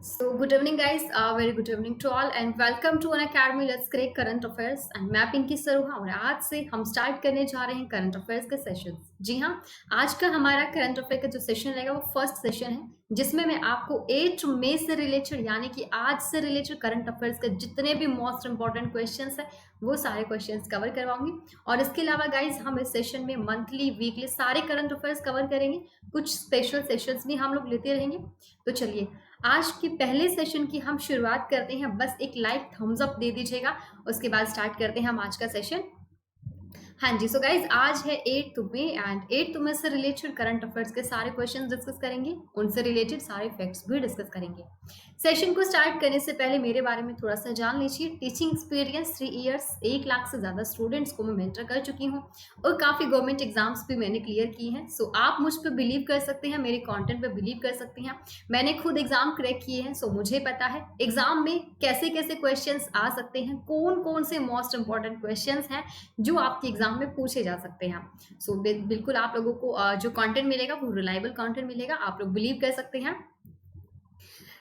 So, good evening, guys. Very good evening to all, and welcome to an Academy Let's Create Current Affairs. And मैं पिंकी सरूहा और आज से हम start करने जा रहे हैं करंट अफेयर्स के सेशन। जी हाँ, आज का हमारा करंट अफेयर का जो सेशन रहेगा वो फर्स्ट सेशन है, जिसमें मैं आपको 8 मई से रिलेटेड यानी कि आज से रिलेटेड करंट अफेयर्स के जितने भी मोस्ट इंपॉर्टेंट क्वेश्चंस है वो सारे क्वेश्चंस कवर करवाऊंगी। और इसके अलावा गाइज हम इस सेशन में मंथली वीकली सारे करंट अफेयर्स कवर करेंगे, कुछ स्पेशल सेशंस भी हम लोग लेते रहेंगे। तो चलिए आज के पहले सेशन की हम शुरुआत करते हैं। बस एक लाइक थम्स अप दे दीजिएगा, उसके बाद स्टार्ट करते हैं हम आज का सेशन। हाँ जी, सो गाइज आज है 8 मई एंड 8 मई से रिलेटेड करंट अफेयर्स के सारे क्वेश्चंस डिस्कस करेंगे, उनसे रिलेटेड सारे फैक्ट्स भी डिस्कस करेंगे। सेशन को स्टार्ट करने से पहले मेरे बारे में थोड़ा सा जान लीजिए। टीचिंग एक्सपीरियंस 3 इयर्स, 1 लाख से ज़्यादा स्टूडेंट्स को मैं मेंटर कर चुकी हूँ और काफ़ी गवर्नमेंट एग्जाम्स भी मैंने क्लियर की हैं। सो आप मुझ पर बिलीव कर सकते हैं, मेरे कॉन्टेंट पर बिलीव कर सकते हैं। मैंने खुद एग्जाम क्रैक किए हैं, सो मुझे पता है एग्जाम में कैसे कैसे क्वेश्चन आ सकते हैं, कौन कौन से मोस्ट इंपॉर्टेंट क्वेश्चन हैं जो आपके एग्जाम में पूछे जा सकते हैं। सो बिल्कुल आप लोगों को जो कंटेंट मिलेगा वो रिलायबल कंटेंट मिलेगा, आप लोग बिलीव कर सकते हैं।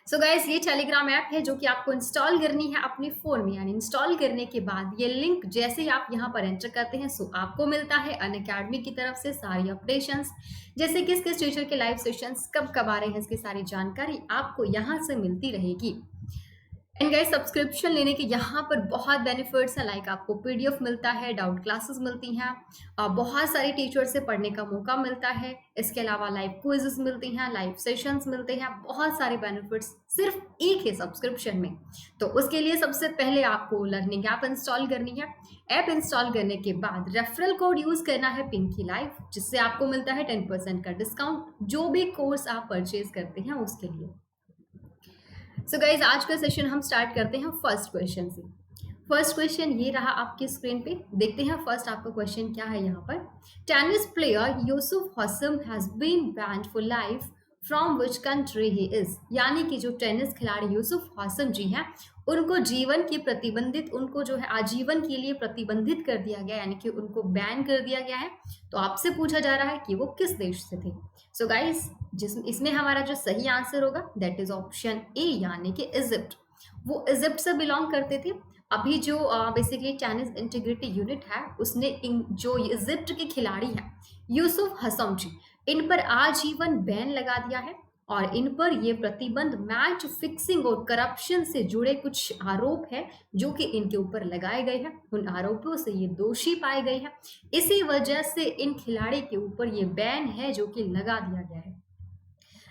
सो गाइस ये टेलीग्राम ऐप है जो कि आपको इंस्टॉल करनी है अपने फोन में, यानी इंस्टॉल करने के बाद ये लिंक जैसे ही आप यहाँ पर एंटर करते हैं सो आपको मिलता है अनअकैडमी की तरफ से सारी अपडेशंस, जैसे किस किस टीचर के लाइव सेशंस कब कब आ रहे हैं, इसकी सारी जानकारी आपको यहाँ से मिलती रहेगी। एंड गाइस सब्सक्रिप्शन लेने के यहाँ पर बहुत बेनिफिट्स हैं, लाइक आपको पीडीएफ मिलता है, डाउट क्लासेस मिलती हैं, बहुत सारे टीचर से पढ़ने का मौका मिलता है, इसके अलावा लाइव क्विजेस मिलती हैं, लाइव सेशंस मिलते हैं, बहुत सारे बेनिफिट्स सिर्फ एक ही सब्सक्रिप्शन में। तो उसके लिए सबसे पहले आपको लर्निंग ऐप इंस्टॉल करनी है। ऐप इंस्टॉल करने के बाद रेफरल कोड यूज करना है पिंकी लाइव, जिससे आपको मिलता है 10% का डिस्काउंट जो भी कोर्स आप परचेज करते हैं उसके लिए। सो गाइज आज का सेशन हम स्टार्ट करते हैं फर्स्ट क्वेश्चन से। फर्स्ट क्वेश्चन ये रहा आपकी स्क्रीन पे, देखते हैं फर्स्ट आपका क्वेश्चन क्या है। यहाँ पर tennis player Yusuf Hasam has been banned for life from which country he is, यानी कि जो टेनिस खिलाड़ी यूसुफ हसम जी हैं उनको जीवन की प्रतिबंधित, उनको जो है आजीवन के लिए प्रतिबंधित कर दिया गया, यानी कि उनको बैन कर दिया गया है। तो आपसे पूछा जा रहा है कि वो किस देश से थे। सो गाइस इसमें हमारा जो सही आंसर होगा दैट इज ऑप्शन ए, यानी कि इजिप्ट। वो इजिप्ट से बिलोंग करते थे। अभी जो बेसिकली टेनिस इंटीग्रिटी यूनिट है उसने जो इजिप्ट के खिलाड़ी हैं यूसुफ हसम जी, इन पर आजीवन बैन लगा दिया है और इन पर ये प्रतिबंध मैच फिक्सिंग और करप्शन से जुड़े कुछ आरोप है जो कि इनके ऊपर लगाए गए हैं। उन आरोपों से ये दोषी पाए गए हैं, इसी वजह से इन खिलाड़ी के ऊपर ये बैन है जो कि लगा दिया गया है।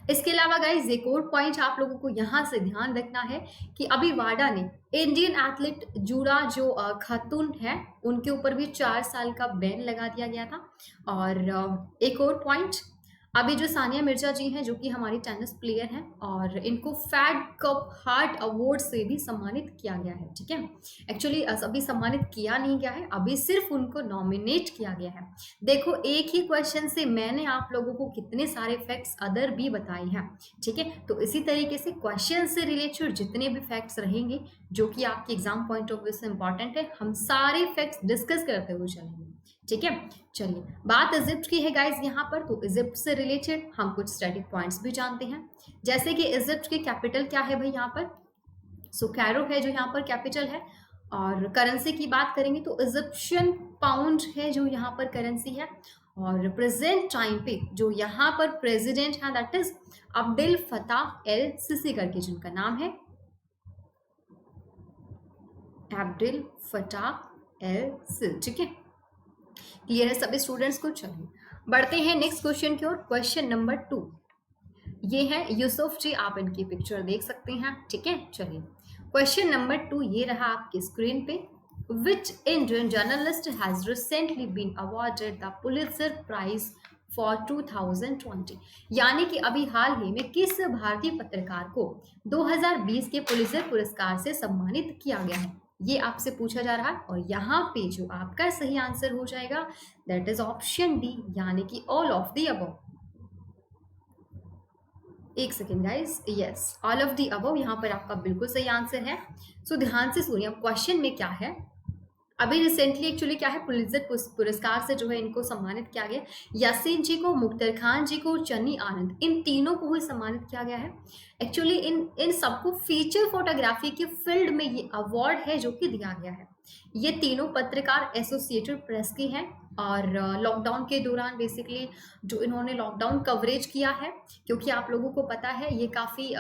इसके अलावा गाइज एक और पॉइंट आप लोगों को यहाँ से ध्यान रखना है कि अभी वाडा ने इंडियन एथलीट जुड़ा जो खातून है उनके ऊपर भी 4 साल का बैन लगा दिया गया था। और एक और पॉइंट, अभी जो सानिया मिर्जा जी हैं जो कि हमारी टेनिस प्लेयर हैं और इनको फैड कप हार्ट अवार्ड से भी सम्मानित किया गया है। ठीक है, एक्चुअली अभी सम्मानित किया नहीं गया है, अभी सिर्फ उनको नॉमिनेट किया गया है। देखो एक ही क्वेश्चन से मैंने आप लोगों को कितने सारे फैक्ट्स अदर भी बताए हैं। ठीक है, तो इसी तरीके से क्वेश्चन से रिलेटेड जितने भी फैक्ट्स रहेंगे जो कि आपके एग्जाम पॉइंट ऑफ व्यू से इंपॉर्टेंट है, हम सारे फैक्ट्स डिस्कस करते हुए चलेंगे। ठीक है, चलिए बात इजिप्ट की है गाइज यहाँ पर, तो इजिप्ट से रिलेटेड हम कुछ स्टैटिक पॉइंट्स भी जानते हैं, जैसे कि इजिप्ट की कैपिटल क्या है भाई यहाँ पर। सो कैरो है जो यहाँ पर कैपिटल है। और करेंसी की बात करेंगे तो इजिप्शियन पाउंड है जो यहाँ पर करेंसी है। और प्रेजेंट टाइम पे जो यहाँ पर प्रेसिडेंट है that is Abdul Fattah El Sisi करके, जिनका नाम है अब्दुल फताह एल सिसी। ठीक है, क्लियर है सभी स्टूडेंट्स को। चलिए बढ़ते हैं नेक्स्ट क्वेश्चन की ओर। क्वेश्चन नंबर 2 ये है यूसुफ जी, आप इनकी पिक्चर देख सकते हैं। ठीक है, चलिए क्वेश्चन नंबर 2 ये रहा आपकी स्क्रीन पे। Which Indian journalist has recently been awarded the Pulitzer prize for 2020, यानी कि अभी हाल ही में किस भारतीय पत्रकार को 2020 के पुलित्जर पुरस्कार से सम्मानित किया गया है, ये आपसे पूछा जा रहा है। और यहाँ पे जो आपका सही आंसर हो जाएगा दैट इज ऑप्शन डी, यानी कि ऑल ऑफ द अबव। एक second guys, yes all of the above यहाँ पर आपका बिल्कुल सही आंसर है। सो ध्यान से सुनिए अब क्वेश्चन में क्या है। अभी रिसेंटली एक्चुअली क्या है, पुलित्जर पुरस्कार से जो है इनको सम्मानित किया गया। यासीन जी को, मुख्तार खान जी को, चन्नी आनंद, इन तीनों को ही सम्मानित किया गया है। एक्चुअली इन सबको फीचर फोटोग्राफी के फील्ड में ये अवार्ड है जो कि दिया गया है। ये तीनों पत्रकार एसोसिएटेड प्रेस के हैं और लॉकडाउन के दौरान बेसिकली जो इन्होंने लॉकडाउन कवरेज किया है, क्योंकि आप लोगों को पता है ये काफ़ी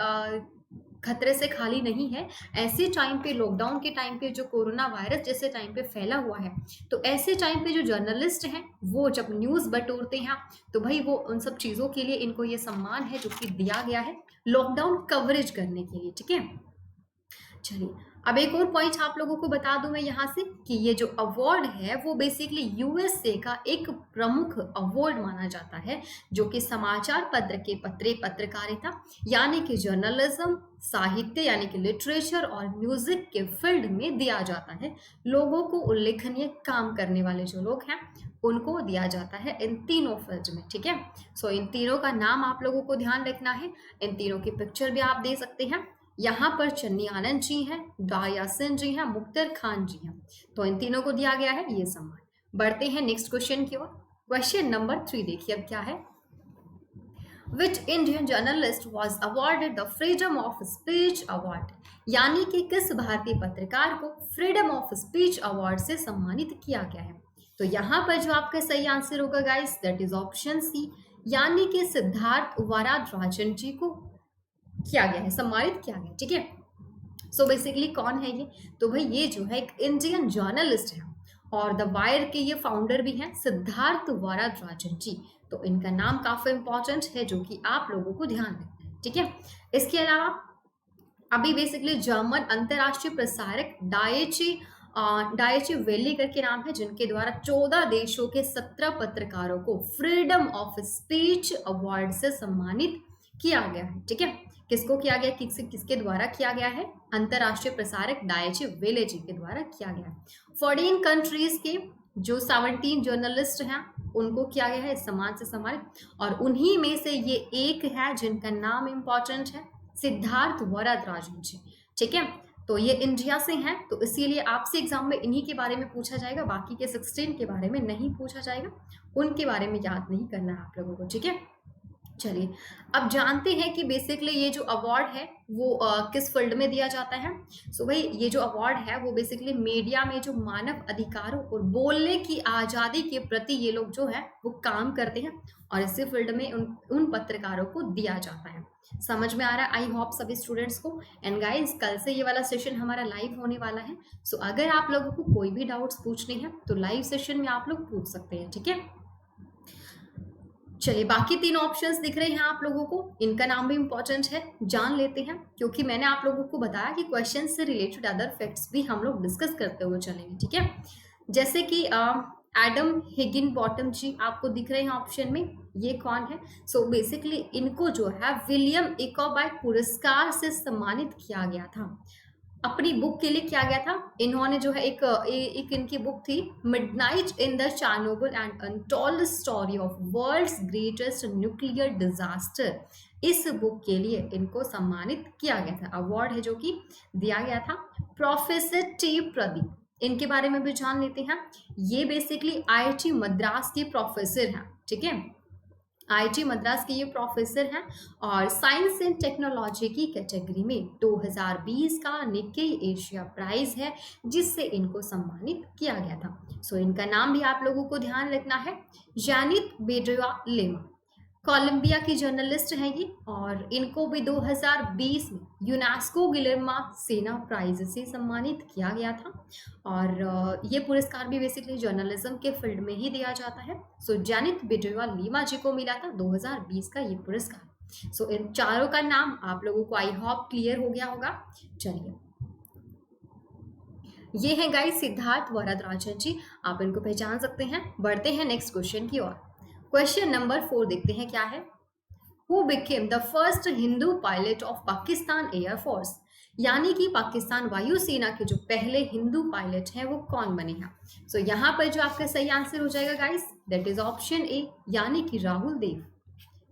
खतरे से खाली नहीं है। ऐसे टाइम पे, लॉकडाउन के टाइम पे जो कोरोना वायरस जैसे टाइम पे फैला हुआ है, तो ऐसे टाइम पे जो जर्नलिस्ट हैं वो जब न्यूज़ बटोरते हैं तो भाई वो उन सब चीज़ों के लिए इनको ये सम्मान है जो कि दिया गया है लॉकडाउन कवरेज करने के लिए। ठीक है, चलिए अब एक और पॉइंट आप लोगों को बता दूं मैं यहाँ से कि ये जो अवार्ड है वो बेसिकली यूएसए का एक प्रमुख अवार्ड माना जाता है, जो कि समाचार पत्र के पत्रकारिता यानी कि जर्नलिज्म, साहित्य यानी कि लिटरेचर और म्यूजिक के फील्ड में दिया जाता है। लोगों को उल्लेखनीय काम करने वाले जो लोग हैं उनको दिया जाता है इन तीनों फील्ड में। ठीक है, सो इन तीनों का नाम आप लोगों को ध्यान रखना है। इन तीनों की पिक्चर भी आप दे सकते हैं। यहाँ पर चन्नी आनंद जी हैं, डा यासिन जी हैं, मुख्तार खान जी हैं, तो इन तीनों को दिया गया है ये सम्मान। बढ़ते हैं नेक्स्ट क्वेश्चन की ओर। क्वेश्चन नंबर 3 देखिए अब क्या है। विच Indian journalist was awarded the freedom of speech award, यानी कि किस भारतीय पत्रकार को फ्रीडम ऑफ स्पीच अवार्ड से सम्मानित किया गया है। तो यहाँ पर जो आपका सही आंसर होगा guys, that is option C, यानी कि सिद्धार्थ वरादराजन जी को किया गया है, सम्मानित किया गया। ठीक है, सो बेसिकली कौन है ये, तो भाई ये जो है एक इंडियन जर्नलिस्ट है और द वायर के ये फाउंडर भी हैं, सिद्धार्थ वरादराजन जी। तो इनका नाम काफी इंपॉर्टेंट है जो कि आप लोगों को ध्यान रखना है। ठीक है, इसके अलावा अभी बेसिकली जर्मन अंतरराष्ट्रीय प्रसारक डायची वेली करके नाम है, जिनके द्वारा 14 देशों के 17 पत्रकारों को फ्रीडम ऑफ स्पीच अवार्ड से सम्मानित किया गया है। ठीक है, किसको किया गया, किसके द्वारा किया गया है, अंतरराष्ट्रीय प्रसारक डायची वेले जी के द्वारा किया गया है। 14 कंट्रीज के जो 17 जर्नलिस्ट हैं उनको किया गया है इस सम्मान से सम्मानित, और उन्हीं में से ये एक है जिनका नाम इंपॉर्टेंट है, सिद्धार्थ वरादराजन जी। ठीक है, तो ये इंडिया से हैं, तो इसीलिए आपसे एग्जाम में इन्हीं के बारे में पूछा जाएगा, बाकी के 16 के बारे में नहीं पूछा जाएगा, उनके बारे में याद नहीं करना है आप लोगों को। ठीक है, चलिए अब जानते हैं कि बेसिकली ये जो अवार्ड है वो किस फील्ड में दिया जाता है। सो भाई ये जो अवार्ड है वो बेसिकली मीडिया में जो मानव अधिकारों और बोलने की आज़ादी के प्रति ये लोग जो है वो काम करते हैं, और इसी फील्ड में उन पत्रकारों को दिया जाता है। समझ में आ रहा है आई होप सभी स्टूडेंट्स को। एंड गाइज कल से ये वाला सेशन हमारा लाइव होने वाला है, सो अगर आप लोगों को कोई भी डाउट्स पूछने हैं तो लाइव सेशन में आप लोग पूछ सकते हैं। ठीक है, चलिए बाकी 3 ऑप्शंस दिख रहे हैं आप लोगों को, इनका नाम भी इंपॉर्टेंट है, जान लेते हैं, क्योंकि मैंने आप लोगों को बताया कि क्वेश्चन से रिलेटेड अदर फैक्ट्स भी हम लोग डिस्कस करते हुए चलेंगे। ठीक है, जैसे कि एडम हिगिन बॉटम जी आपको दिख रहे हैं ऑप्शन में, ये कौन है। सो बेसिकली इनको जो है विलियम इकोबाय पुरस्कार से सम्मानित किया गया था। अपनी बुक के लिए किया गया था, इन्होंने जो है एक इनकी बुक थी midnight in the Chernobyl and untold story of world's greatest nuclear disaster, इस बुक के लिए इनको सम्मानित किया गया था। अवार्ड है जो कि दिया गया था। प्रोफेसर टी प्रदीप, इनके बारे में भी जान लेते हैं। ये बेसिकली आईआईटी मद्रास के प्रोफेसर हैं। ठीक है, आईआईटी मद्रास के ये प्रोफेसर हैं और साइंस एंड टेक्नोलॉजी की कैटेगरी में 2020 का निक्केई एशिया प्राइज है जिससे इनको सम्मानित किया गया था। सो इनका नाम भी आप लोगों को ध्यान रखना है, जानित बेड्रेवा लेमा, कोलंबिया की जर्नलिस्ट हैं ये, और इनको भी 2020 में यूनेस्को गिलेर्मा सेना प्राइज से सम्मानित किया गया था। और ये पुरस्कार भी बेसिकली जर्नलिज्म के फील्ड में ही दिया जाता है। सो जानित बेड्रेवा लीमा जी को मिला था 2020 का ये पुरस्कार। सो इन चारों का नाम आप लोगों को आई होप क्लियर हो गया होगा। चलिए ये है गाइस सिद्धार्थ वरदराजन जी, आप इनको पहचान सकते हैं। बढ़ते हैं नेक्स्ट क्वेश्चन की ओर। क्वेश्चन नंबर 4 देखते हैं क्या है। Who became the first Hindu pilot of Pakistan air force, यानी कि पाकिस्तान वायुसेना के जो पहले हिंदू पायलट हैं वो कौन बने हैं। सो यहाँ पर जो आपका सही आंसर हो जाएगा guys, that is option A, यानी कि राहुल देव।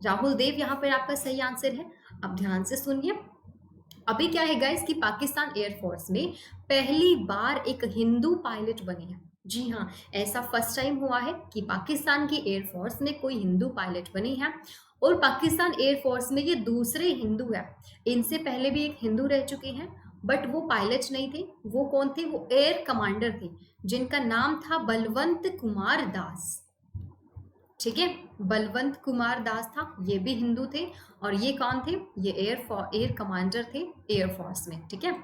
राहुल देव यहाँ पर आपका सही आंसर है। अब ध्यान से सुनिए, अभी क्या है गाइस कि पाकिस्तान एयरफोर्स में पहली बार एक हिंदू पायलट बने हैं। जी हाँ, ऐसा फर्स्ट टाइम हुआ है कि पाकिस्तान की एयरफोर्स में कोई हिंदू पायलट बनी है। और पाकिस्तान एयरफोर्स में ये दूसरे हिंदू है। इनसे पहले भी एक हिंदू रह चुके हैं, बट वो पायलट नहीं थे। वो कौन थे? वो एयर कमांडर थे, जिनका नाम था बलवंत कुमार दास। ठीक है, बलवंत कुमार दास था, ये भी हिंदू थे। और ये कौन थे? ये एयर कमांडर थे एयरफोर्स में। ठीक है,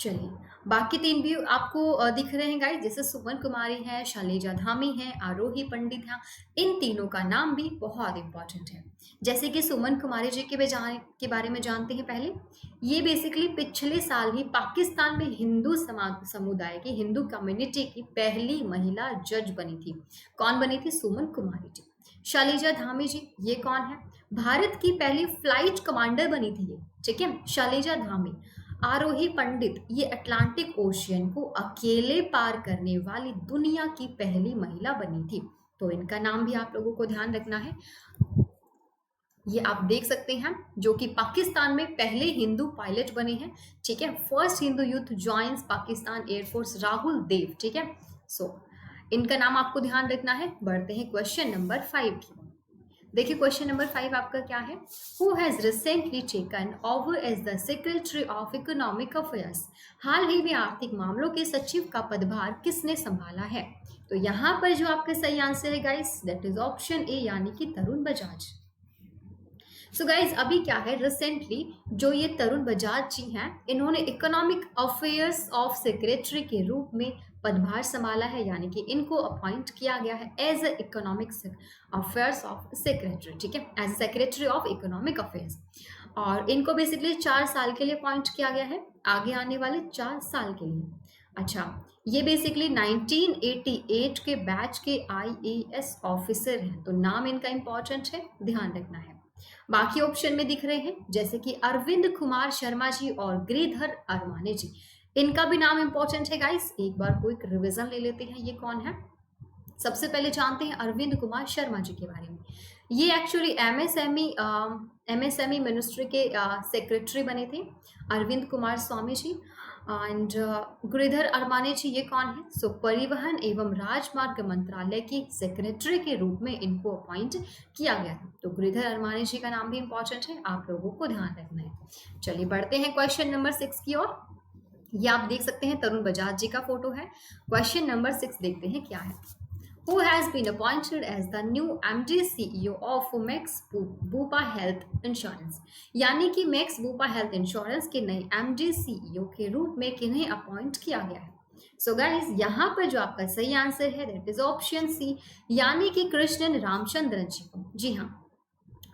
चलिए बाकी तीन भी आपको दिख रहे हैं गाइस, जैसे सुमन कुमारी है, शैलेजा धामी है, आरोही पंडित है। इन तीनों का नाम भी बहुत इंपॉर्टेंट है। जैसे कि सुमन कुमारी जी के बारे में जानते हैं पहले। ये बेसिकली पिछले साल ही पाकिस्तान में हिंदू समुदाय की, हिंदू कम्युनिटी की पहली महिला जज बनी थी। कौन बनी थी? सुमन कुमारी जी। शैलेजा धामी जी, ये कौन है? भारत की पहली फ्लाइट कमांडर बनी थी ये। ठीक है, शैलेजा धामी। आरोही पंडित, ये अटलांटिक ओशियन को अकेले पार करने वाली दुनिया की पहली महिला बनी थी। तो इनका नाम भी आप लोगों को ध्यान रखना है। ये आप देख सकते हैं, जो कि पाकिस्तान में पहले हिंदू पायलट बने हैं। ठीक है, first Hindu youth joins Pakistan air force, Rahul Dev. ठीक है, सो इनका नाम आपको ध्यान रखना है। बढ़ते हैं क्वेश्चन नंबर 5 की। देखिए क्वेश्चन नंबर 5 आपका क्या है? Who has recently taken over as the secretary of economic affairs? हाल ही में आर्थिक मामलों के सचिव का पदभार किसने संभाला है? तो यहाँ पर जो आपका सही आंसर है guys, that is option A, यानी कि तरुण बजाज। सो गाइज अभी क्या है, रिसेंटली जो ये तरुण बजाज जी हैं, इन्होंने इकोनॉमिक अफेयर्स ऑफ सेक्रेटरी के रूप में पदभार संभाला है, यानी कि इनको अपॉइंट किया गया है as a economic affairs of secretary. ठीक है, as a secretary of economic affairs. और इनको बेसिकली 4 साल के लिए अपॉइंट किया गया है, आगे आने वाले 4 साल के लिए। अच्छा, ये बेसिकली 1988 के बैच के IAS ऑफिसर हैं, तो नाम इनका इंपॉर्टेंट है, ध्यान रखना है। बाकी ऑप्शन में दिख रहे हैं, जैसे कि अरविंद कुमार शर्मा जी और गिरिधर अरमाने जी। इनका भी नाम इंपॉर्टेंट है गाइस, एक बार क्विक रिवीजन ले लेते हैं, ये कौन है। सबसे पहले जानते हैं अरविंद कुमार शर्मा जी के बारे में। ये एक्चुअली MSME मिनिस्ट्री के सेक्रेटरी बने थे, अरविंद कुमार स्वामी जी। एंड गिरिधर अरमाने जी, ये कौन है? सो परिवहन एवं राजमार्ग मंत्रालय की सेक्रेटरी के रूप में इनको अपॉइंट किया गया था। तो गिरिधर अरमाने जी का नाम भी इंपॉर्टेंट है, आप लोगों को ध्यान रखना है। चलिए बढ़ते हैं क्वेश्चन नंबर 6 की ओर। ये आप देख सकते हैं तरुण बजाज जी का फोटो है। क्वेश्चन नंबर 6 देखते हैं क्या है। Who has been appointed as the new MD CEO of Max Bupa Health Insurance? यानी कि मैक्स बूपा हेल्थ इंश्योरेंस के नए MD CEO के रूप में किन्हें अपॉइंट किया गया है? सो गाइस यहाँ पर जो आपका सही आंसर है दैट इज ऑप्शन सी, यानी कि कृष्णन रामचंद्रन जी को। जी हाँ,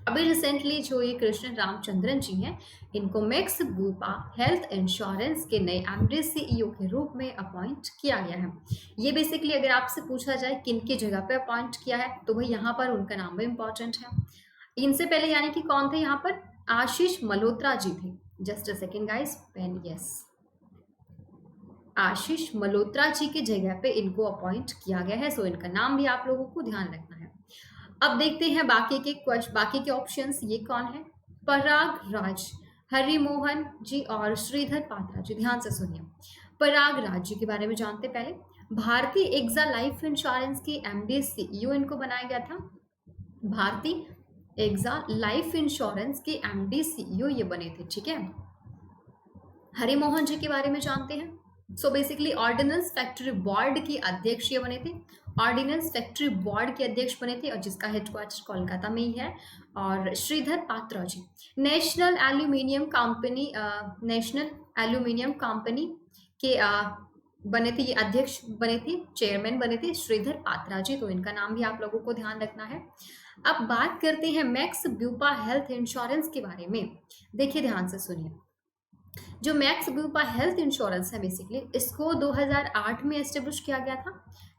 अभी रिसेंटली जो ये कृष्ण रामचंद्रन जी हैं, इनको मैक्स बूपा हेल्थ इंश्योरेंस के नए MD CEO के रूप में अपॉइंट किया गया है। ये बेसिकली अगर आपसे पूछा जाए किन की जगह पे अपॉइंट किया है, तो भाई यहाँ पर उनका नाम भी इंपॉर्टेंट है। इनसे पहले यानी कि कौन थे यहाँ पर? आशीष मल्होत्रा जी थे। Just a second guys, pen, yes, Ashish Malhotra ji की जगह पे इनको अपॉइंट किया गया है। सो इनका नाम भी आप लोगों को ध्यान रखना है। अब देखते हैं बाकी के ऑप्शंस, ये कौन है? पराग राज, हरिमोहन जी और श्रीधर पात्रा जी। ध्यान से सुनिए, पराग राज जी के बारे में जानते पहले। भारतीय एक्सा लाइफ इंश्योरेंस के MD CEO इनको बनाया गया था। भारतीय एक्सा लाइफ इंश्योरेंस के MD CEO ये बने थे। ठीक है, हरिमोहन जी के बारे में जानते हैं। So basically ordnance factory board की अध्यक्ष ये बने थे, ऑर्डिनेंस फैक्ट्री बोर्ड के अध्यक्ष बने थे, और जिसका हेडक्वार्टर कोलकाता में ही है। और श्रीधर पात्रा जी नेशनल एल्यूमिनियम कंपनी के बने थे, ये अध्यक्ष बने थे, चेयरमैन बने थे श्रीधर पात्रा जी। तो इनका नाम भी आप लोगों को ध्यान रखना है। अब बात करते हैं मैक्स ब्यूपा हेल्थ इंश्योरेंस के बारे में। देखिए ध्यान से सुनिए, जो मैक्स बूपा हेल्थ इंश्योरेंस है बेसिकली इसको 2008 में एस्टेब्लिश किया गया था,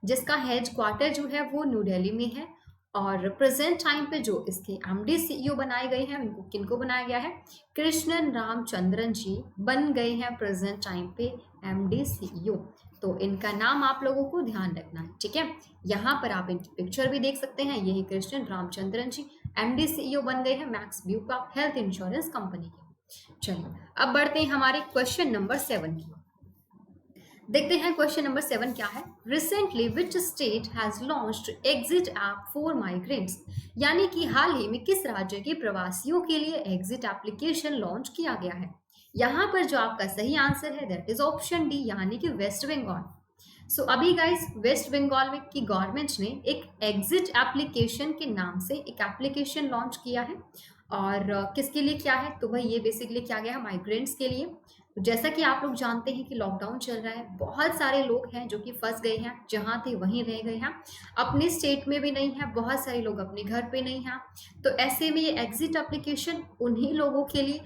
जिसका हेड क्वार्टर जो है वो न्यू दिल्ली में है। और प्रेजेंट टाइम पे जो इसके MD CEO बनाए गए हैं, उनको किनको बनाया गया है? कृष्णन रामचंद्रन जी बन गए हैं प्रेजेंट टाइम पे MD CEO। तो इनका नाम आप लोगों को ध्यान रखना है। ठीक है, यहाँ पर आप इनकी पिक्चर भी देख सकते हैं, यही कृष्णन रामचंद्रन जी MD CEO बन गए हैं मैक्स ब्यूपा हेल्थ इंश्योरेंस कंपनी के। चलिए अब बढ़ते हैं हमारे क्वेश्चन नंबर 7 की। देखते हैं क्वेश्चन नंबर 7 क्या है। Recently which state has launched exit app for migrants, यानी कि हाल ही में किस राज्य के प्रवासियों के लिए एग्जिट एप्लीकेशन लॉन्च किया गया है। यहाँ पर जो आपका सही आंसर है दैट इज ऑप्शन डी, यानी कि वेस्ट बंगाल। सो अभी गाइस वेस्ट बंगाल में की गवर्नमेंट ने एक एग्जिट एप्लीकेशन के नाम से एक एप्लीकेशन लॉन्च किया है। और किसके लिए किया है, तो भाई ये बेसिकली किया गया है माइग्रेंट्स के लिए। तो जैसा कि आप लोग जानते हैं कि लॉकडाउन चल रहा है, बहुत सारे लोग हैं जो कि फंस गए हैं, जहाँ थे वहीं रह गए हैं, अपने स्टेट में भी नहीं है, बहुत सारे लोग अपने घर पे नहीं हैं। तो ऐसे में ये एग्जिट एप्लीकेशन उन्हीं लोगों के लिए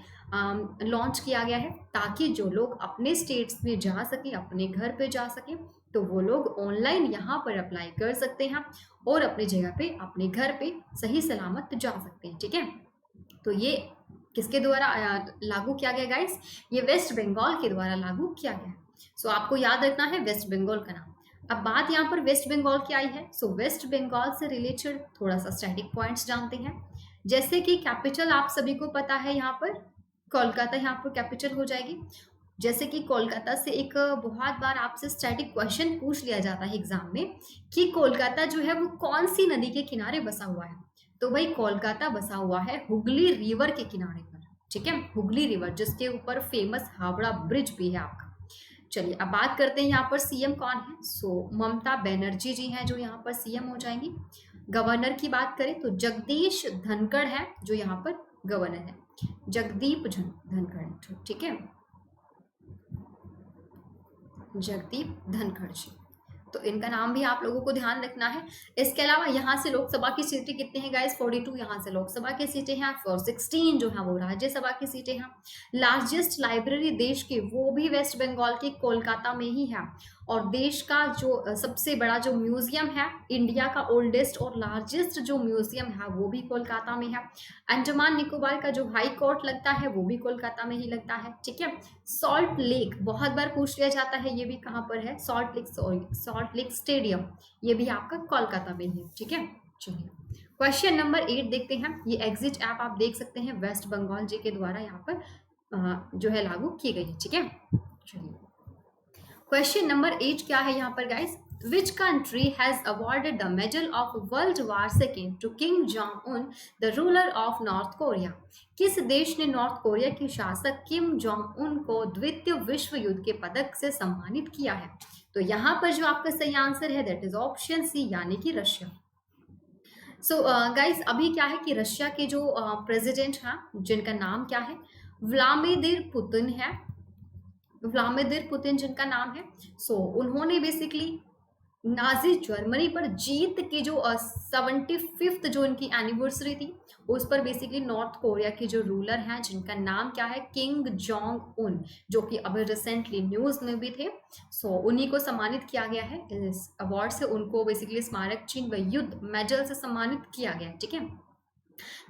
लॉन्च किया गया है, ताकि जो लोग अपने स्टेट्स में जा सके, अपने घर पे जा सके, तो वो लोग ऑनलाइन यहाँ पर अप्लाई कर सकते हैं और अपनी जगह पे, अपने घर पे सही सलामत जा सकते हैं। ठीक है, तो ये किसके द्वारा लागू किया गया गाइस, ये वेस्ट बंगाल के द्वारा लागू किया गया है। सो आपको याद रखना है वेस्ट बंगाल का नाम। अब बात यहाँ पर वेस्ट बंगाल की आई है, सो वेस्ट बंगाल से रिलेटेड थोड़ा सा स्टैटिक पॉइंट्स जानते हैं। जैसे कि कैपिटल आप सभी को पता है, यहाँ पर कोलकाता यहाँ पर कैपिटल हो जाएगी। जैसे कि कोलकाता से एक बहुत बार आपसे स्टैटिक क्वेश्चन पूछ लिया जाता है एग्जाम में कि कोलकाता जो है वो कौन सी नदी के किनारे बसा हुआ है। तो भाई कोलकाता बसा हुआ है हुगली रिवर के किनारे पर। ठीक है, हुगली रिवर, जिसके ऊपर फेमस हावड़ा ब्रिज भी है आपका। चलिए अब बात करते हैं यहाँ पर सीएम कौन है। सो ममता बनर्जी जी हैं जो यहाँ पर सीएम हो जाएंगी। गवर्नर की बात करें तो जगदीश धनखड़ है जो यहाँ पर गवर्नर है, जगदीप धनखड़। ठीक है, जगदीप धनखड़ जी, तो इनका नाम भी आप लोगों को ध्यान रखना है। इसके अलावा यहाँ से लोकसभा की सीटें कितनी हैं गाइस, 42 यहाँ से लोकसभा की सीटें हैं और 16 जो है वो राज्यसभा की सीटें हैं। लार्जेस्ट लाइब्रेरी देश की वो भी वेस्ट बंगाल के कोलकाता में ही है। और देश का जो सबसे बड़ा जो म्यूजियम है, इंडिया का ओल्डेस्ट और लार्जेस्ट जो म्यूजियम है वो भी कोलकाता में है। अंडमान निकोबार का जो हाई कोर्ट लगता है वो भी कोलकाता में ही लगता है। ठीक है, सॉल्ट लेक बहुत बार पूछ लिया जाता है, ये भी कहाँ पर है, सॉल्ट लेक स्टेडियम, ये भी आपका कोलकाता में ही है। ठीक है, चलिए क्वेश्चन नंबर 8 देखते हैं। ये एग्जिट ऐप आप देख सकते हैं वेस्ट बंगाल जी के द्वारा यहाँ पर जो है लागू की गई है। ठीक है, चलिए क्वेश्चन नंबर 8 क्या है यहाँ पर guys, which country has awarded the medal of world war second to Kim Jong Un the ruler of North Korea. किस देश ने नॉर्थ कोरिया के शासक किम जोंग उन को द्वितीय विश्व युद्ध के पदक से सम्मानित किया है। तो यहाँ पर जो आपका सही आंसर है दैट इज ऑप्शन सी, यानी कि रशिया। सो गाइस अभी क्या है कि रशिया के जो प्रेसिडेंट हैं जिनका नाम क्या है, व्लादिमीर पुतिन है, व्लादिमीर पुतिन जिनका नाम है। सो उन्होंने बेसिकली नाजी जर्मनी पर जीत की जो 75th जो इनकी एनिवर्सरी थी उस पर बेसिकली नॉर्थ कोरिया के जो रूलर हैं जिनका नाम क्या है, किंग जोंग उन, जो कि अभी रिसेंटली न्यूज में भी थे। सो उन्हीं को सम्मानित किया गया है, इस अवार्ड से उनको बेसिकली स्मारक चिन्ह व युद्ध मेडल से सम्मानित किया गया है। ठीक है,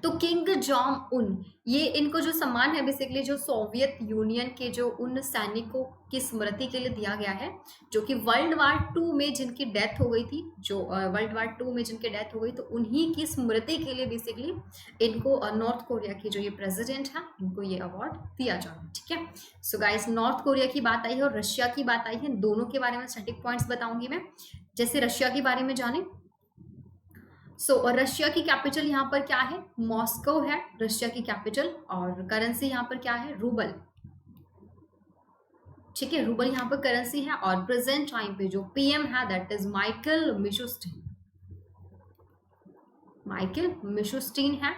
तो किंग जोंग उन, ये इनको जो सम्मान है बेसिकली जो सोवियत यूनियन के जो उन सैनिकों की स्मृति के लिए दिया गया है जो कि वर्ल्ड वार 2 में जिनकी डेथ हो गई थी, जो वर्ल्ड वार 2 में जिनकी डेथ हो गई, तो उन्हीं की स्मृति के लिए बेसिकली इनको नॉर्थ कोरिया के जो ये प्रेसिडेंट है इनको ये अवार्ड दिया जा रहा है। ठीक है, सो गाइस नॉर्थ कोरिया की बात आई है और रशिया की बात आई है, दोनों के बारे में स्टैटिक पॉइंट्स बताऊंगी मैं। जैसे रशिया के बारे में जाने, सो रशिया की कैपिटल यहाँ पर क्या है, मॉस्को है रशिया की कैपिटल, और करेंसी यहाँ पर क्या है, रूबल। ठीक है, रूबल यहाँ पर करेंसी है। और प्रेजेंट टाइम पे जो पीएम है दैट इज माइकल मिशुस्टीन, माइकल मिशुस्टीन है।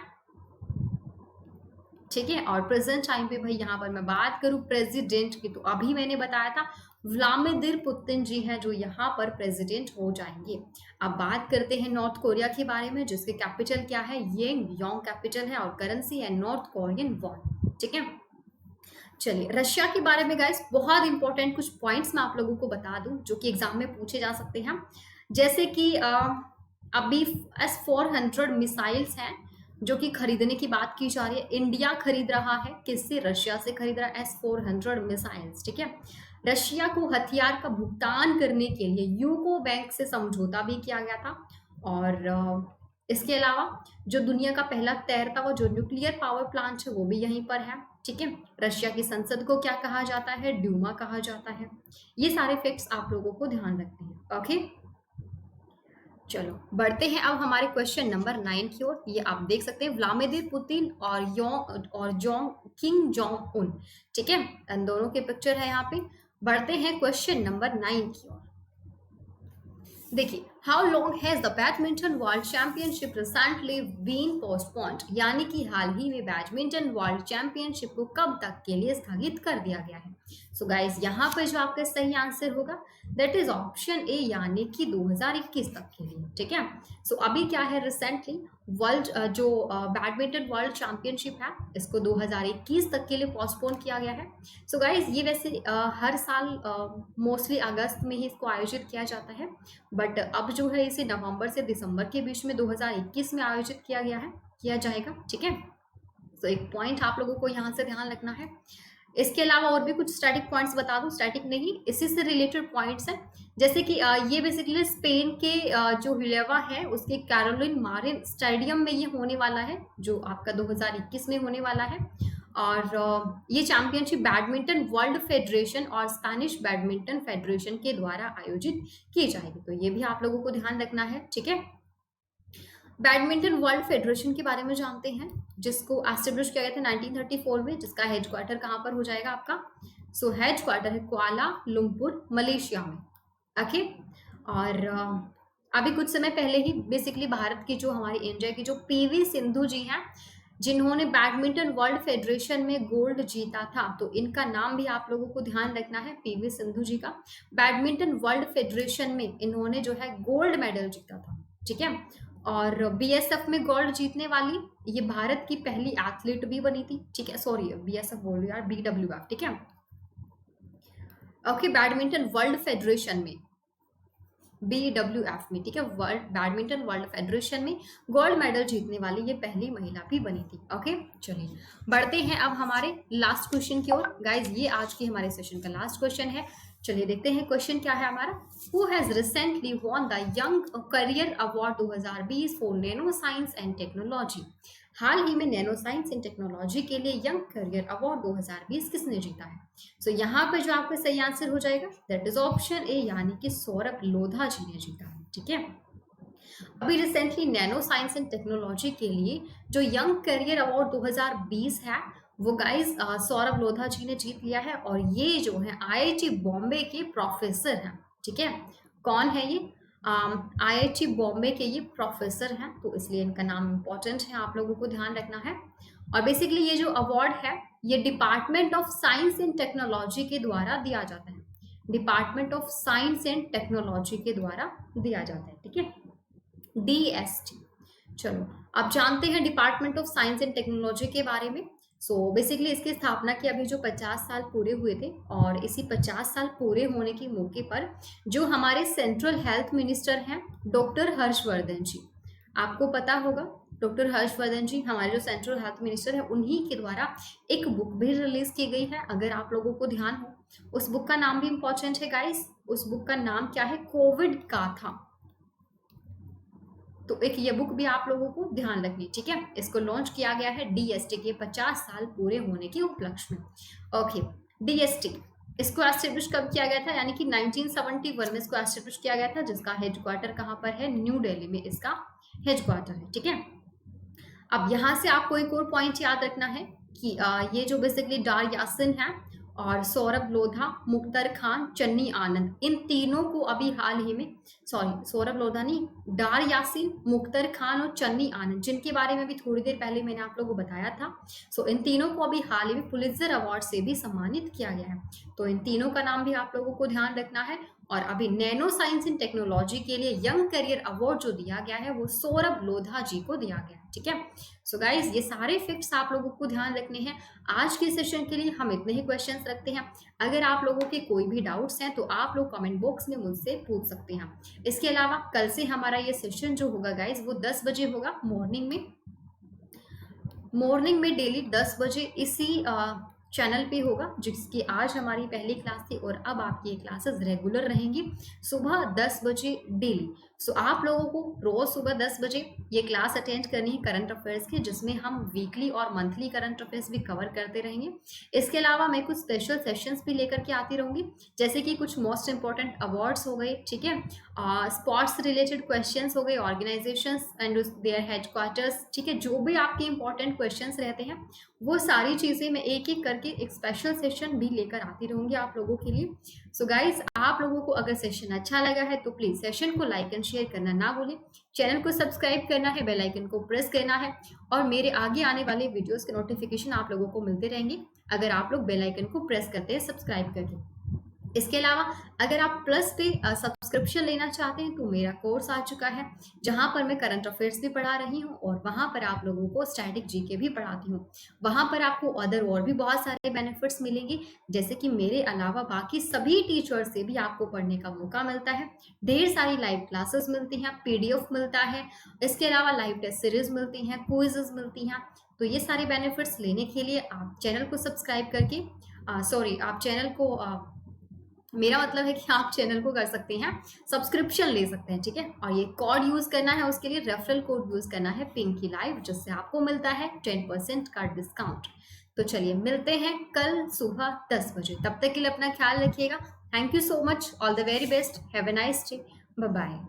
ठीक है, और प्रेजेंट टाइम पे भाई यहाँ पर मैं बात करूं प्रेसिडेंट की, तो अभी मैंने बताया था व्लादिमीर पुतिन जी हैं जो यहाँ पर प्रेसिडेंट हो जाएंगे। अब बात करते हैं नॉर्थ कोरिया के बारे में, जिसके कैपिटल क्या है, येंगयोंग कैपिटल है और करेंसी है नॉर्थ कोरियन वॉन। ठीक है, चलिए रशिया के बारे में गाइस बहुत इंपॉर्टेंट कुछ पॉइंट्स मैं आप लोगों को बता दूं जो कि एग्जाम में पूछे जा सकते हैं। जैसे कि अभी S-400 मिसाइल्स हैं जो कि खरीदने की बात की जा रही है, इंडिया खरीद रहा है, किससे, रशिया से खरीद रहा है S-400 मिसाइल्स। ठीक है, रशिया को हथियार का भुगतान करने के लिए यूको बैंक से समझौता भी किया गया था। और इसके अलावा जो दुनिया का पहला तैरता हुआ जो न्यूक्लियर पावर प्लांट है वो भी यहीं पर है। ठीक है, रशिया की संसद को क्या कहा जाता है? ड्यूमा कहा जाता है। ये सारे फैक्ट्स आप लोगों को ध्यान रखने हैं। ओके, चलो बढ़ते हैं अब हमारे क्वेश्चन नंबर 9 की ओर। ये आप देख सकते हैं व्लादिमीर पुतिन और जोंग किंग जोंग उन। ठीक है, इन दोनों के पिक्चर है यहाँ पे। बढ़ते हैं क्वेश्चन नंबर 9 की ओर। देखिए, how long has the badminton world championship recently been postponed, यानी कि हाल ही में बैडमिंटन वर्ल्ड चैंपियनशिप को कब तक के लिए स्थगित कर दिया गया है? सो गाइस, यहाँ पर जो आपका सही आंसर होगा दैट इज ऑप्शन ए, यानी कि 2021 तक के लिए। ठीक है, सो अभी क्या है, रिसेंटली वर्ल्ड जो बैडमिंटन वर्ल्ड चैंपियनशिप है इसको 2021 तक के लिए पोस्टपोन किया गया है। सो गाइस, ये वैसे हर साल मोस्टली अगस्त में ही इसको आयोजित किया जाता है, बट अब जो है इसे नवंबर से दिसंबर के बीच में 2021 में आयोजित किया गया है, किया जाएगा। ठीक है, तो एक पॉइंट आप लोगों को यहाँ से ध्यान रखना है। इसके अलावा और भी कुछ स्टैटिक पॉइंट्स बता दूं, स्टैटिक नहीं, इसी से रिलेटेड पॉइंट्स हैं, जैसे कि ये बेसिकली स्पेन के जो हुलेवा है उसके कैरोलिन मारिन स्टेडियम में ये होने वाला है, जो आपका 2021 में होने वाला है। और ये चैंपियनशिप बैडमिंटन वर्ल्ड फेडरेशन और स्पेनिश बैडमिंटन फेडरेशन के द्वारा आयोजित की जाएगी, तो ये भी आप लोगों को ध्यान रखना है। ठीक है, बैडमिंटन वर्ल्ड फेडरेशन के बारे में जानते हैं, जिसको एस्टेब्लिश किया गया था 1934 में, जिसका हेडक्वार्टर कहाँ पर हो जाएगा आपका? सो हेडक्वार्टर है कुआला लुम्पुर, मलेशिया में। ओके, और अभी कुछ समय पहले ही बेसिकली भारत की जो हमारी इंडिया की जो पीवी सिंधु जी हैं, जिन्होंने बैडमिंटन वर्ल्ड फेडरेशन में गोल्ड जीता था, तो इनका नाम भी आप लोगों को ध्यान रखना है, पीवी सिंधु जी का। बैडमिंटन वर्ल्ड फेडरेशन में इन्होंने जो है गोल्ड मेडल जीता था। ठीक है, और बीएसएफ में गोल्ड जीतने वाली ये भारत की पहली एथलीट भी बनी थी। ठीक है, सॉरी बीएसएफ बोल रही यार, बीडब्ल्यूएफ। ठीक है, ओके, बैडमिंटन वर्ल्ड फेडरेशन में, BWF में। ठीक है, वर्ल्ड बैडमिंटन वर्ल्ड फेडरेशन में गोल्ड मेडल जीतने वाली ये पहली महिला भी बनी थी। ओके, चलिए बढ़ते हैं अब हमारे लास्ट क्वेश्चन की ओर। गाइज, ये आज की हमारे सेशन का लास्ट क्वेश्चन है। चलिए देखते हैं क्वेश्चन क्या है हमारा। Who has recently won the young career award 2020 for nano science and technology? हाल ही में नैनो साइंस एंड टेक्नोलॉजी के लिए यंग करियर अवार्ड 2020 किसने जीता है? सो यहाँ पे जो आपका सही आंसर हो जाएगा दैट इज ऑप्शन ए, यानी कि सौरभ लोधा जी ने जीता है। ठीक है, अभी recently nano science and technology के लिए जो यंग करियर अवार्ड 2020 है वो गाइज सौरभ लोधा जी ने जीत लिया है, और ये जो है IIT बॉम्बे के प्रोफेसर हैं। ठीक है, कौन है ये? IIT बॉम्बे के ये प्रोफेसर हैं, तो इसलिए इनका नाम इम्पोर्टेंट है, आप लोगों को ध्यान रखना है। और बेसिकली ये जो अवार्ड है ये department of science and technology के द्वारा दिया जाता है, department of science and technology के द्वारा दिया जाता है। ठीक है, DST। चलो अब जानते हैं department of science and technology के बारे में। सो बेसिकली इसकी स्थापना की अभी जो 50 साल पूरे हुए थे, और इसी 50 साल पूरे होने के मौके पर जो हमारे सेंट्रल हेल्थ मिनिस्टर हैं डॉक्टर हर्षवर्धन जी, आपको पता होगा डॉक्टर हर्षवर्धन जी हमारे जो सेंट्रल हेल्थ मिनिस्टर है, उन्हीं के द्वारा एक बुक भी रिलीज की गई है, अगर आप लोगों को ध्यान हो। उस बुक का नाम भी इंपॉर्टेंट है गाइस, उस बुक का नाम क्या है? कोविड गाथा। तो एक ये बुक भी आप लोगों को ध्यान रखनी। ठीक है, इसको लॉन्च किया गया है DST के 50 साल पूरे होने के उपलक्ष्य में। ओके, DST इसको एस्टेब्लिश कब किया गया था? यानी कि 1971 में इसको एस्टेब्लिश किया गया था, जिसका हेडक्वार्टर कहाँ पर है? न्यू दिल्ली में इसका हेडक्वार्टर है। ठीक है, अब यहाँ से आपको एक और पॉइंट याद रखना है कि ये जो बेसिकली डार यासिन है और सौरभ लोधा, मुख्तर खान, चन्नी आनंद, इन तीनों को अभी हाल ही में, सॉरी सौरभ लोधा नहीं, डार यासिन, मुख्तर खान और चन्नी आनंद, जिनके बारे में भी थोड़ी देर पहले मैंने आप लोगों को बताया था। सो इन तीनों को अभी हाल ही में पुलित्जर अवार्ड से भी सम्मानित किया गया है, तो इन तीनों का नाम भी आप लोगों को ध्यान रखना है। और अभी नैनो साइंस एंड टेक्नोलॉजी के लिए यंग करियर अवार्ड जो दिया गया है वो सौरभ लोधा जी को दिया गया है। ठीक है, सो गाइज ये सारे फैक्ट्स आप लोगों को ध्यान रखने हैं। आज के सेशन के लिए हम इतने ही क्वेश्चंस रखते हैं। अगर आप लोगों के कोई भी डाउट्स हैं तो आप लोग कमेंट बॉक्स में मुझसे पूछ सकते हैं। इसके अलावा कल से हमारा ये सेशन जो होगा गाइज वो 10 बजे होगा, मॉर्निंग में डेली 10 बजे इसी चैनल पे होगा, जिसकी आज हमारी पहली क्लास थी और अब आपकी ये क्लासेस रेगुलर रहेंगी सुबह 10 बजे डेली। सो आप लोगों को रोज सुबह 10 बजे ये क्लास अटेंड करनी है करंट अफेयर्स की, जिसमें हम वीकली और मंथली करंट अफेयर्स भी कवर करते रहेंगे। इसके अलावा मैं कुछ स्पेशल सेशंस भी लेकर के आती रहूंगी, जैसे कि कुछ मोस्ट इंपॉर्टेंट अवार्ड्स हो गए, ठीक है, स्पोर्ट्स रिलेटेड क्वेश्चंस हो गए, ऑर्गेनाइजेशंस एंड देयर हेडक्वार्टर्स, ठीक है, जो भी आपके इंपॉर्टेंट क्वेश्चंस रहते हैं वो सारी चीज़ें मैं एक एक करके एक स्पेशल सेशन भी लेकर आती रहूंगी आप लोगों के लिए। सो गाइज, आप लोगों को अगर सेशन अच्छा लगा है तो प्लीज सेशन को लाइक एंड शेयर करना ना भूलें, चैनल को सब्सक्राइब करना है, बेल आइकन को प्रेस करना है, और मेरे आगे आने वाले वीडियोस के नोटिफिकेशन आप लोगों को मिलते रहेंगे अगर आप लोग बेल आइकन को प्रेस करते हैं सब्सक्राइब करके। इसके अलावा अगर आप प्लस पे सब्सक्रिप्शन लेना चाहते हैं तो मेरा कोर्स आ चुका है, जहां पर मैं करंट अफेयर्स भी पढ़ा रही हूं और वहां पर आप लोगों को स्टैटिक जीके भी पढ़ाती हूं। वहां पर आपको अदर और भी बहुत सारे बेनिफिट्स मिलेंगे, जैसे कि मेरे अलावा बाकी सभी टीचर्स से भी आपको पढ़ने का मौका मिलता है, ढेर सारी लाइव क्लासेस मिलती हैं, पीडीएफ मिलता है, इसके अलावा लाइव टेस्ट सीरीज मिलती हैं, क्विजेस मिलती हैं। तो ये सारे बेनिफिट्स लेने के लिए आप चैनल को सब्सक्राइब करके आप चैनल को मेरा मतलब है कि आप चैनल को कर सकते हैं, सब्सक्रिप्शन ले सकते हैं, ठीक है। और ये कोड यूज करना है, उसके लिए रेफरल कोड यूज करना है पिंकी लाइव, जिससे आपको मिलता है 10% का डिस्काउंट। तो चलिए मिलते हैं कल सुबह 10 बजे, तब तक के लिए अपना ख्याल रखिएगा। Thank you so much, all the very best, have a nice day, bye bye.